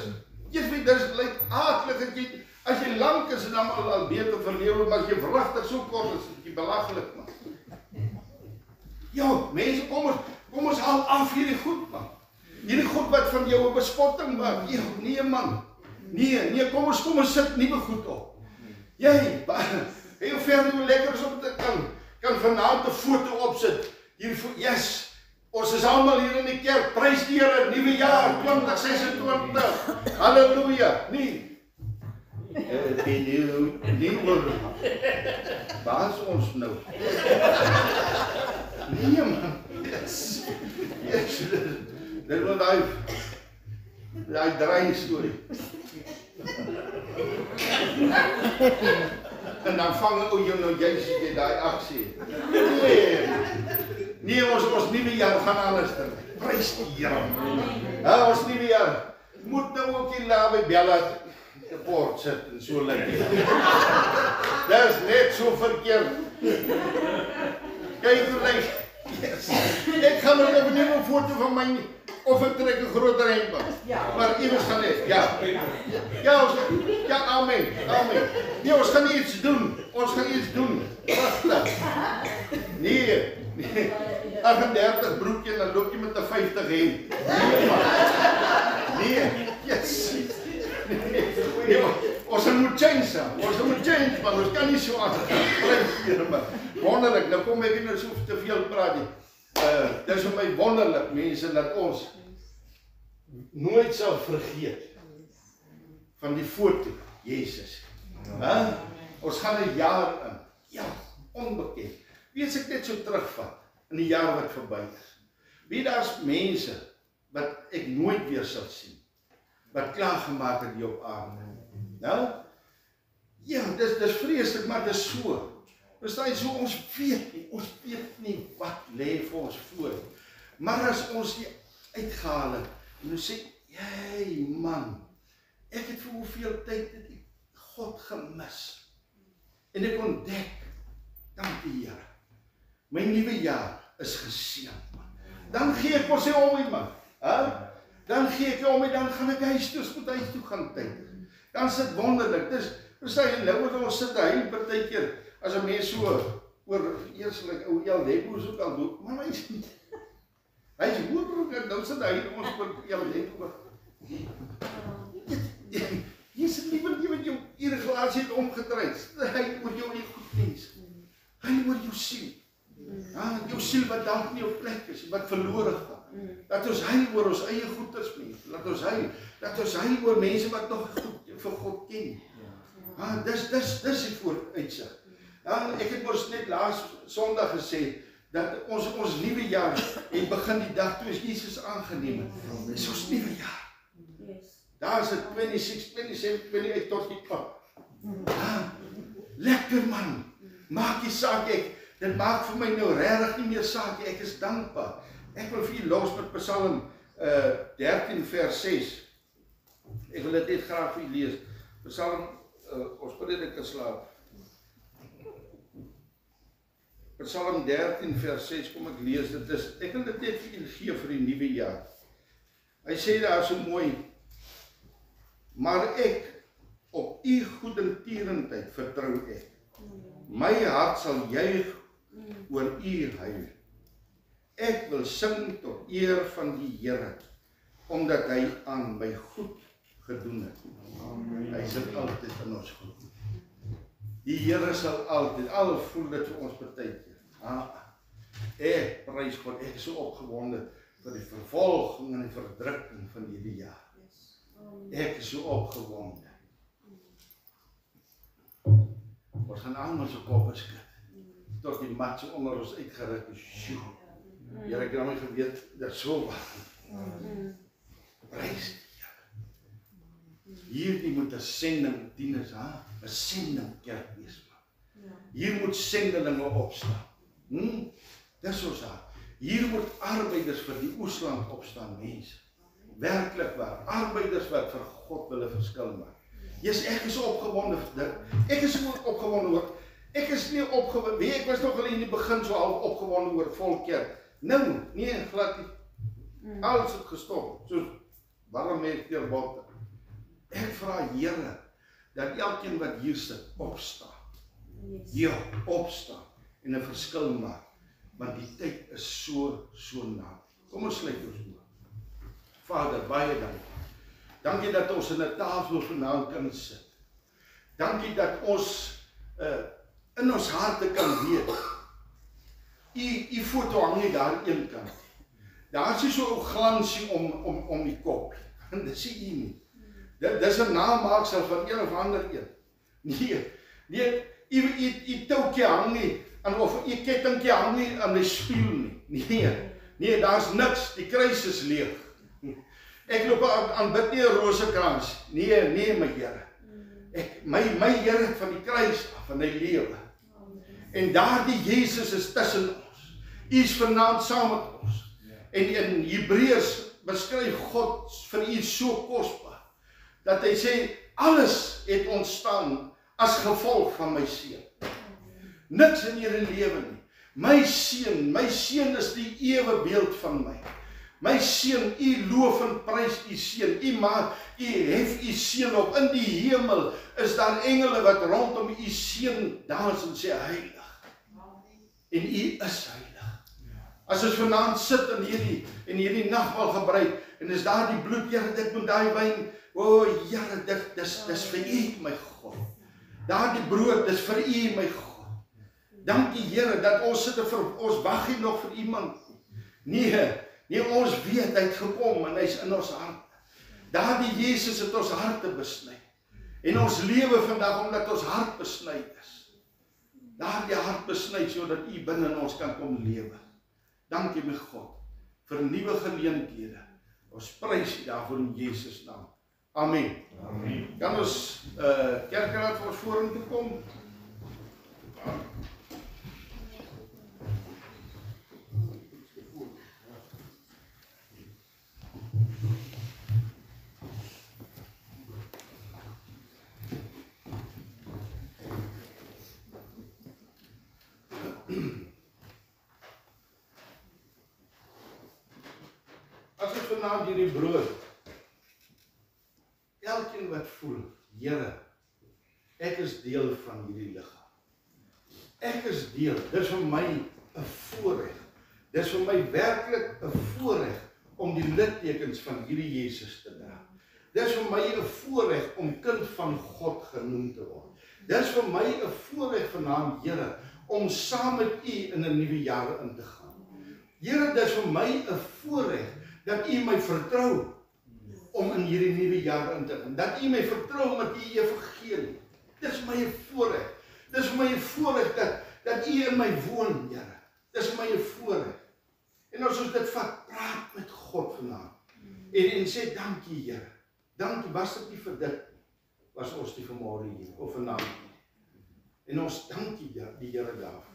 S1: Jesus weet, dis lyk aardig dat jy, as jy lank is en dan al beter verlewe, maar as jy vragtig so kort is, dit is belaglik man. Ja, mense, kom ons haal af hierdie goed man. Hierdie goed wat van jou 'n bespotting maak. Nee man. Nee, kom ons sit nuwe goed op. Jy, hoe ver hoe lekker is om te kan vanaand 'n foto opsit. Yes, ons is almal hier in die kerk. Prys die Here, nuwe jaar 2026. Halleluja. Nee. Waar is ons nou? Nee man. Yes. Dit was daai draai storie. En dan vang jou nou juist jy daai aksie. Nee, ons nuwe jaar gaan anders doen. Prys die Here. Ons nuwe jaar moet nou ook hier naby Bella te port sit en so lyk dit. Dis net so verkeerd. Kyk hoe lyk. Yes. Ek gaan nou op 'n nuwe foto van my of ek trek 'n groter hemp. Maar iewers gaan net. Ja, amen. Nee, ons gaan iets doen. Pragtig. Nee. 38 broekie en dan loop jy met 'n 50 hemp. Nee. Yes. Nee, ons moet change, maar ons kan nie so aangaan. Wonderlik, nou kom ek nie so te veel praat nie. Dit is vir my wonderlik, mense, dat ons nooit sal vergeet van die foto, Jesus. Ons gaan 'n jaar in. Ja, onbekend. Wie as ek net so terugvat in die jaar wat verby is. Wie daar's mense wat ek nooit weer sal sien. Wat klaar gemaak het hier op aarde. Nou? Ja, dis vreeslik, maar dis so. Verstaan, so ons weet nie wat lê vir ons voor. Maar as ons die uitgehaal het, en ons sê, jy man, ek het vir hoeveel tyd het ek God gemis. En ek ontdek, dank die Here, my nuwe jaar is geseënd, man. Dan gee ek ons om, man. Dan gee ek om, dan gaan ek huis toe gaan tyd. Dan is dit wonderlik. Dis, verstaan, nou wat ons sit, hy partykeer, as 'n mens so oor eerslik ou Jalebo so kan doen, maar hy's hoor, nou sit hy ons oor Jalebo. Jy sit nie met jou irrigulasie het omgedraai. Hy oor jou nie goed mens. Hy oor jou siel. Jou siel wat dalk nie op plek is, wat verlore gaan. Dat ons hy oor ons eie goeders mense. Dat ons hy oor mense wat nog goed vir God ken. Dis die vooruitsig. Ek het mos net laas Sondag gesê, dat ons nuwe jaar, en begin die dag toe is Jesus aangeneem het. Dis ons nuwe jaar. Daar is het 26, 27, 28 tot die klok. Lekker man, maak die saak dit maak vir my nou regtig nie meer saak, ek is dankbaar. Ek wil vir julle los met Psalm 13 vers 6. Ek wil dit net graag vir julle lees. Psalm, ons prediker slaap. Psalm 13 vers 6, kom ek lees, ek wil dit net vir julle gee vir die nuwe jaar. Hy sê daar so mooi, maar ek, op u goedertierendheid vertrou ek. My hart sal juig oor u heil. Ek wil sing tot eer van die Here, omdat hy aan my goed gedoen het. Amen. Hy sal altyd in ons goed. Die Here sal altyd, al voel dit vir ons partykeer. Ek prys God, ek is so opgewonde vir die vervolging en die verdrukking van hierdie jaar. Ek is so opgewonde. Ons gaan almal so kop skud, tot die mat so onder ons uitgeruk is. Here, ek het my geweet, dat so wat. Prys die Here. Hierdie moet 'n sending dienes, 'n sending kerk wees. Hier moet sendelinge opstaan. Dis ons daar. Hier moet arbeiders vir die oesland opstaan, mense. Werklik waar, arbeiders wat vir God wil 'n verskil maak. Jesus, ek is opgewonde vir dit. Ek is ook opgewonde oor. Ek is nie opgewonde, weet ek was nog al in die begin so half opgewonde oor volkerk. Nou, nee, glad nie. Alles het gestop, soos warm met deur water. Ek vra Here dat elkeen wat hier sit opstaan. Ja, opstaan en 'n verskil maak, want die tyd is so naby. Kom ons sluit ons oë. Vader, baie dankie. Dankie dat ons in 'n tafel vanaand kan sit. Dankie dat ons in ons harte kan weet. U foto hang nie daar een kant. Daar is nie so 'n glansie om die kop. Dit sê u nie. Dis 'n namaaksel van een of ander een. Nee, u touwtjie hang nie, of u kettingkie hang nie aan die spieël nie. Nee, daar's niks, die kruis is leeg. Ek loop aanbid nie 'n rosekrans. Nee, my Here. My Here van die kruis af, van die lewe. En daardie Jesus is tussen ons. U is vanaand saam met ons. En in Hebreërs beskryf God vir u so kosbaar, dat hy sê, alles het ontstaan as gevolg van my seun. Niks in julle lewe nie. My seun is die ewe beeld van my. My seun, u loof en prys u seun. U hef u seun op. In die hemel is daar engele wat rondom u seun dans en sê heilig. En u is heilig. As ons vanaand sit in hierdie nagmaal gebruik, en is daar die bloed, Here, dit moet daai wyn, Here, dis vir u, my God. Daar die brood, dis vir u, my God. Dankie, Here, dat ons sit ons wag nie nog vir iemand. Nee, ons weet, hy het gekom en hy's in ons hart. Daardie Jesus het ons harte besny. En ons lewe vandag omdat ons hart besny is. Daardie hart besny sodat u binne in ons kan kom lewe. Dankie, my God, vir nuwe geleenthede. Ons prys u daarvoor in Jesus naam. Amen. Amen. Kan ons kerkraad vir ons vorentoe kom? As ons vanaand hierdie brood, elkeen wat voel, Here, ek is deel van hierdie liggaam. Ek is deel, dis vir my 'n voorreg. Dis vir my werklik 'n voorreg om die littekens van hierdie Jesus te dra. Dis vir my 'n voorreg om kind van God genoem te word. Dis vir my 'n voorreg vanaand, Here, om saam met u in 'n nuwe jaar in te gaan. Here, dis vir my 'n voorreg dat u my vertrou om in hierdie nuwe jaar in te gaan. Dat u my vertrou met u evangelie. Dis my 'n voorreg. Dis vir my 'n voorreg dat u in my woon, Here. Dis vir my 'n voorreg. En as ons dit vat, praat met God vanaand. En sê dankie, Here. Dankie, was dit nie vir dit, was ons nie vanmôre hier, of vanaand nie. En ons dankie die Here daarvoor.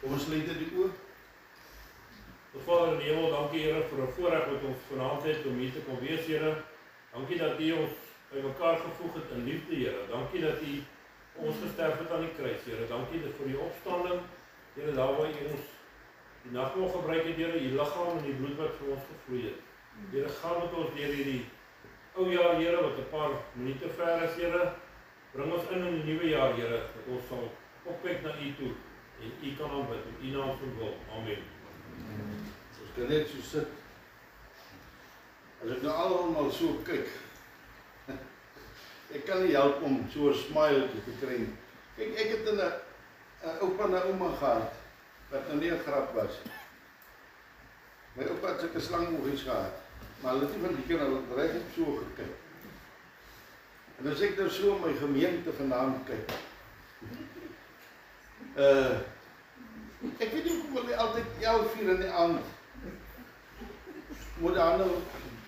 S1: Kom ons sluit die oor.
S3: Vader in die hemel, dankie Here vir 'n voorreg wat ons vanaand het om hier te kom wees, Here. Dankie dat U ons by mekaar gevoeg het in liefde, Here. Dankie dat U ons gesterf het aan die kruis, Here. Dankie vir die opstanding, Here, daar waar U ons die nagmaal gebruik het, Here, U liggaam en die bloed wat vir ons gevloei het. Here, gaan met ons deur hierdie ou jaar, Here, wat 'n paar minute ver is, Here. Bring ons in die nuwe jaar, Here, dat ons sal opkyk na U toe en U kan aanbid in U naam van wil. Amen.
S1: Ons kan net so sit. As ek nou almal so kyk, ek kan nie help om so 'n smile te kry. Kyk, ek het 'n oupa en 'n ouma gehad wat nou nie 'n grap was. My oupa het sulke slangoogies gehad, maar hulle het nie van die keer al reg op so gekyk. En as ek nou so in my gemeente vandaan kyk, ek weet nie hoekom hulle altyd 11:00 in die aand moet daar nou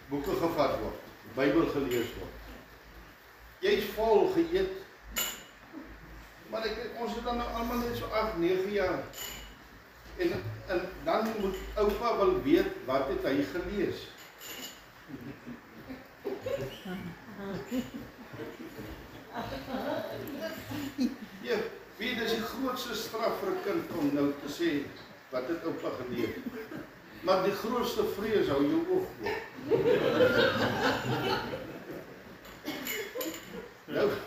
S1: boeke gevat word, Bybel gelees word. Jy's vol geëet, maar ons het dan nou almal net so 8, 9 jaar. En dan moet oupa wil weet wat het hy gelees. Ja, weet dis die grootste straf vir 'n kind om nou te sê wat het oupa gelees. Maar die grootste vrees hou jou oog oop.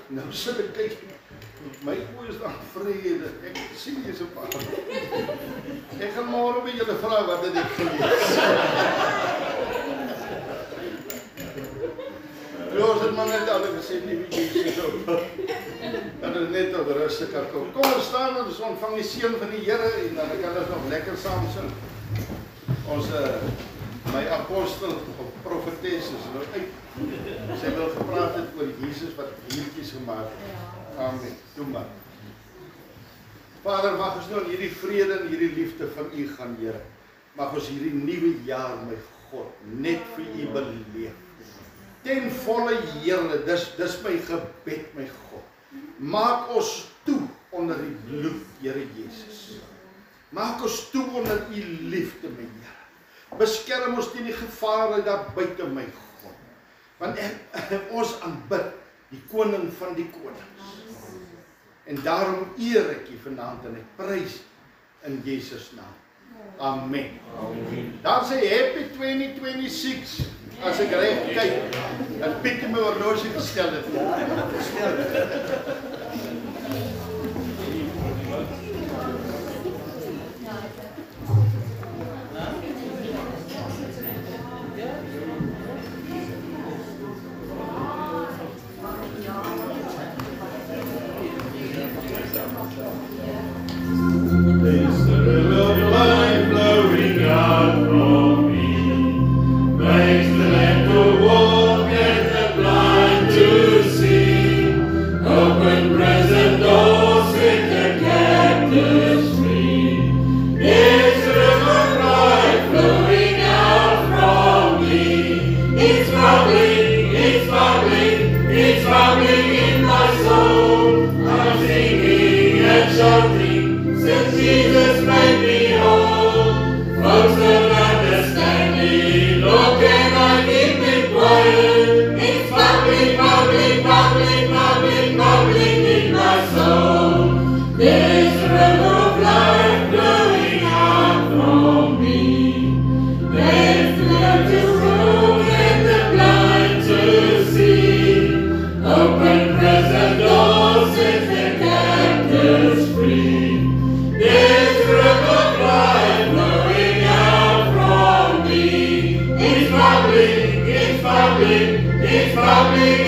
S1: Nou sit ek kyk, my oë is dan vrede, ek sien jy's 'n paar. Ek gaan môre by julle vra wat het ek gelees. Ons het maar net alle gesê, nie wie jy sê so. En ons net op rustig kan kom. Kom ons staan en ons ontvang die seën van die Here en dan kan ons nog lekker saam sing. Ons my apostel of profetes is nou uit. Sy wil gepraat het oor Jesus wat diertjies gemaak het. Amen. Toe maar. Vader, mag ons nou in hierdie vrede en hierdie liefde van U gaan, Here. Mag ons hierdie nuwe jaar, my God, net vir U beleef. Ten volle, Here, dis my gebed, my God. Maak ons toe onder die bloed, Here Jesus. Maak ons toe onder U liefde, my Here. Beskerm ons teen die gevare daar buite, my God. Want ons aanbid die koning van die konings. En daarom eer ek U vanaand en ek prys in Jesus naam. Amen. Amen. Dan sê happy 2026. As ek reg kyk, en Pieter my horlosie gestel het.
S4: It's bubbling,